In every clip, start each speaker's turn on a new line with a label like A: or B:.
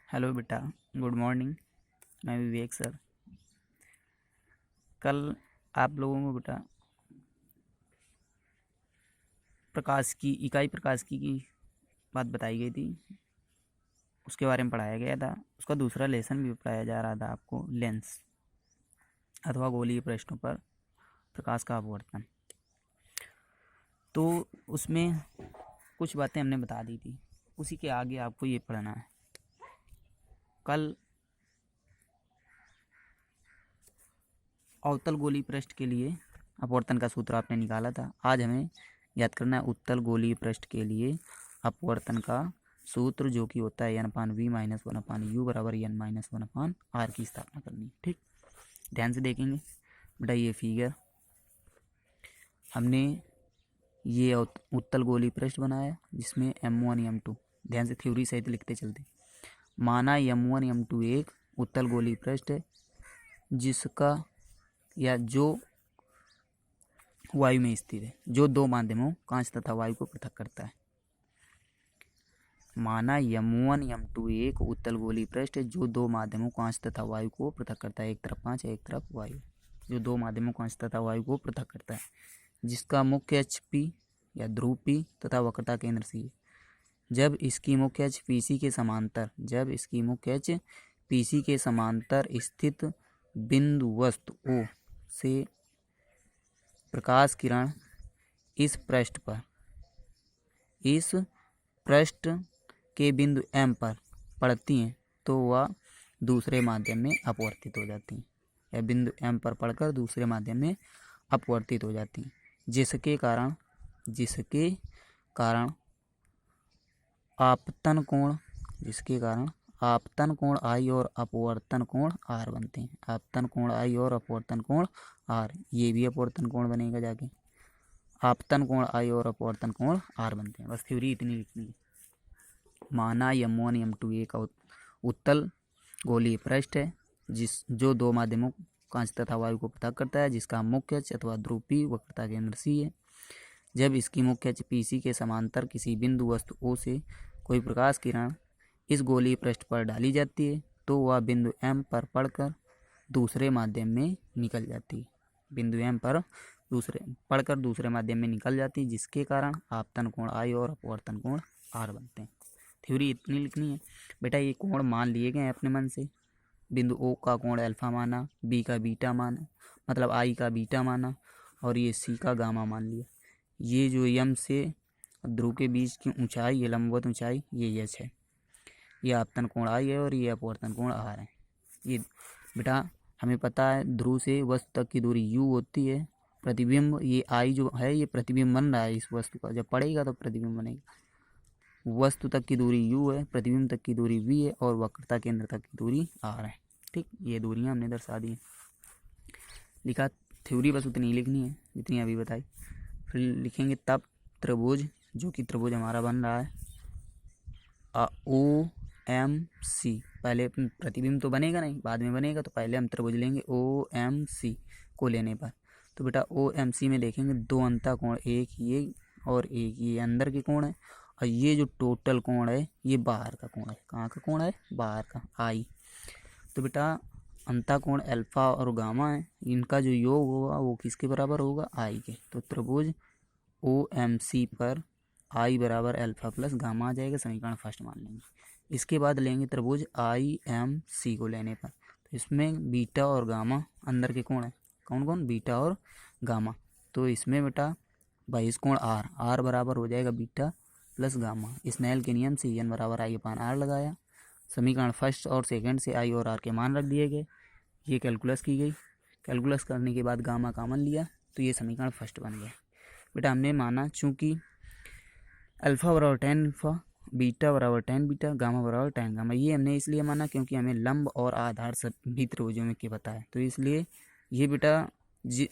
A: Hello बेटा। Good morning. मैं विवेक sir. कल आप लोगों को बेटा प्रकाश की बात बताई गई थी, उसके बारे में पढ़ाया गया था। उसका दूसरा लेसन भी पढ़ाया जा रहा था आपको, लेंस अथवा गोलीय पृष्ठों पर प्रकाश का अपवर्तन। तो उसमें कुछ बातें हमने बता दी थी, उसी के आगे आपको ये पढ़ना है। कल अवतल गोलीय पृष्ठ के लिए अपवर्तन का सूत्र आपने निकाला था। आज हमें याद करना है उत्तल गोलीय पृष्ठ के लिए अपवर्तन का सूत्र, जो कि होता है n/v-1/u बराबर n-1/r की स्थापना करनी है। ठीक, ध्यान से देखेंगे बेटा। ये फिगर हमने ये उत्तल गोलीय पृष्ठ बनाया जिसमें m1 m2, ध्यान से थ्योरी सहित लिखते चलते। माना m1 m2 एक उत्तल गोलीय पृष्ठ है जिसका या जो वायु में स्थित है, जो दो माध्यमों कांच तथा वायु को पृथक करता है। माना m1 m2 एक उत्तल गोलीय पृष्ठ है जो दो माध्यमों कांच तथा वायु को पृथक करता है। एक तरफ कांच है, एक तरफ वायु, जो दो माध्यमों कांच तथा वायु को पृथक करता है, जिसका मुख्य अक्ष P या ध्रुव P तथा वक्रता केंद्र C है। जब इसकी मुख्य अक्ष PC के समांतर स्थित बिंदु वस्तु O से प्रकाश किरण इस पृष्ठ के बिंदु M पर पड़ती हैं तो वह दूसरे माध्यम में अपवर्तित हो जाती हैं, या बिंदु M पर पड़कर दूसरे माध्यम में अपवर्तित हो जाती हैं, जिसके कारण आपतन कोण I और अपवर्तन कोण R बनते हैं। आपतन कोण I और अपवर्तन कोण R, ये भी अपवर्तन कोण बनेगा जाके। आपतन कोण I और अपवर्तन कोण R बनते हैं। बस थ्योरी इतनी लिखनी है। माना m1 m2 एक उत्तल गोलीय पृष्ठ है जो दो माध्यमों कांच तथा वायु को पृथक करता है, जिसका मुख्य अक्ष अथवा ध्रुव P वक्रता केंद्र C है। जब इसकी मुख्य अक्ष PC के समांतर किसी बिंदु वस्तु O से कोई प्रकाश किरण इस गोलीय पृष्ठ पर डाली जाती है तो वह बिंदु M पर पड़कर दूसरे माध्यम में निकल जाती है। दूसरे माध्यम में निकल जाती है, जिसके कारण आपतन कोण I और अपवर्तन कोण R बनते हैं। थ्योरी इतनी लिखनी है बेटा। ये कोण मान लिए गए अपने मन से। बिंदु O का कोण अल्फा माना, B का बीटा माना, मतलब I का बीटा माना, और ये C का गामा मान लिया। ये जो M से ध्रुव के बीच की ऊंचाई, ये लंबवत ऊंचाई, ये H है। ये आपतन कोण I है और ये अपवर्तन कोण R है। ये बेटा हमें पता है ध्रुव से वस्तु तक की दूरी U होती है। प्रतिबिंब ये I जो है ये प्रतिबिंब बन रहा है इस वस्तु का, जब पड़ेगा तो प्रतिबिंब बनेगा। वस्तु तक की दूरी U है, प्रतिबिंब तक की दूरी V है और वक्रता केंद्र तक की दूरी R है। ठीक, ये दूरियां हमने दर्शा दी। लिखा थ्योरी बस उतनी लिखनी है जितनी अभी बताई। फिर लिखेंगे तब त्रिभुज, जो कि त्रिभुज हमारा बन रहा है OMC। पहले प्रतिबिंब तो बनेगा नहीं, बाद में बनेगा, तो पहले हम त्रिभुज लेंगे OMC को लेने पर। तो बेटा OMC में देखेंगे दो अंतः कोण, एक ये और एक ये अंदर के कोण है, और ये जो टोटल कोण है ये बाहर का कोण है। कहाँ का कोण है? बाहर का, I। तो बेटा अंतः कोण अल्फा और गामा है, इनका जो योग होगा वो किसके बराबर होगा? I के। तो त्रिभुज OMC पर I बराबर अल्फा प्लस गामा आ जाएगा, समीकरण फर्स्ट मान लेंगे। इसके बाद लेंगे त्रिभुज IMC को लेने पर, तो इसमें बीटा और गामा अंदर के कोण है। कौन कौन? बीटा और गामा। तो इसमें बेटा बाह्य कोण R बराबर हो जाएगा बीटा प्लस गामा। स्नेल के नियम से n बराबर I/R लगाया, समीकरण फर्स्ट और सेकंड से I और R के मान रख दिए गए। ये कैलकुलस की गई, कैलकुलस करने के बाद गामा कॉमन लिया तो ये समीकरण फर्स्ट बन गया। बेटा हमने माना चूंकि अल्फा बराबर tan अल्फा, बीटा बराबर tan बीटा, गामा बराबर tan गामा, ये हमने इसलिए माना क्योंकि हमें लंब और आधार सभी त्रिभुजों में के पता है। तो इसलिए ये बेटा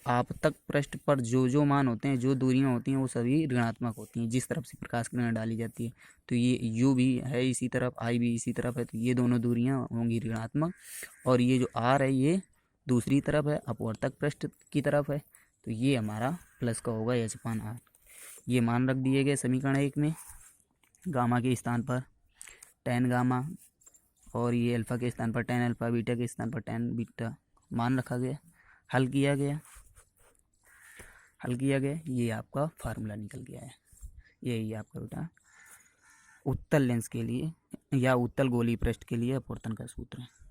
A: आपतक पृष्ठ पर जो मान होते हैं, जो दूरियां होती हैं, वो सभी ऋणात्मक होती हैं जिस तरफ से प्रकाश किरण डाली जाती है। तो ये U भी है इसी तरफ, I भी इसी तरफ है, तो ये दोनों दूरियां होंगी ऋणात्मक, और ये जो R है ये दूसरी तरफ है, अपवर्तक पृष्ठ की तरफ है, तो ये हमारा प्लस का होगा H/R। ये मान रख दिए गए समीकरण 1 में। गामा के स्थान पर tan गामा और ये अल्फ़ा के स्थान पर tan अल्फ़ा, बीटा के स्थान पर tan बीटा मान रखा गया, हल किया गया, ये आपका फार्मूला निकल गया है। यही आपका बेटा उत्तल लेंस के लिए या उत्तल गोलीय पृष्ठ के लिए अपवर्तन का सूत्र है।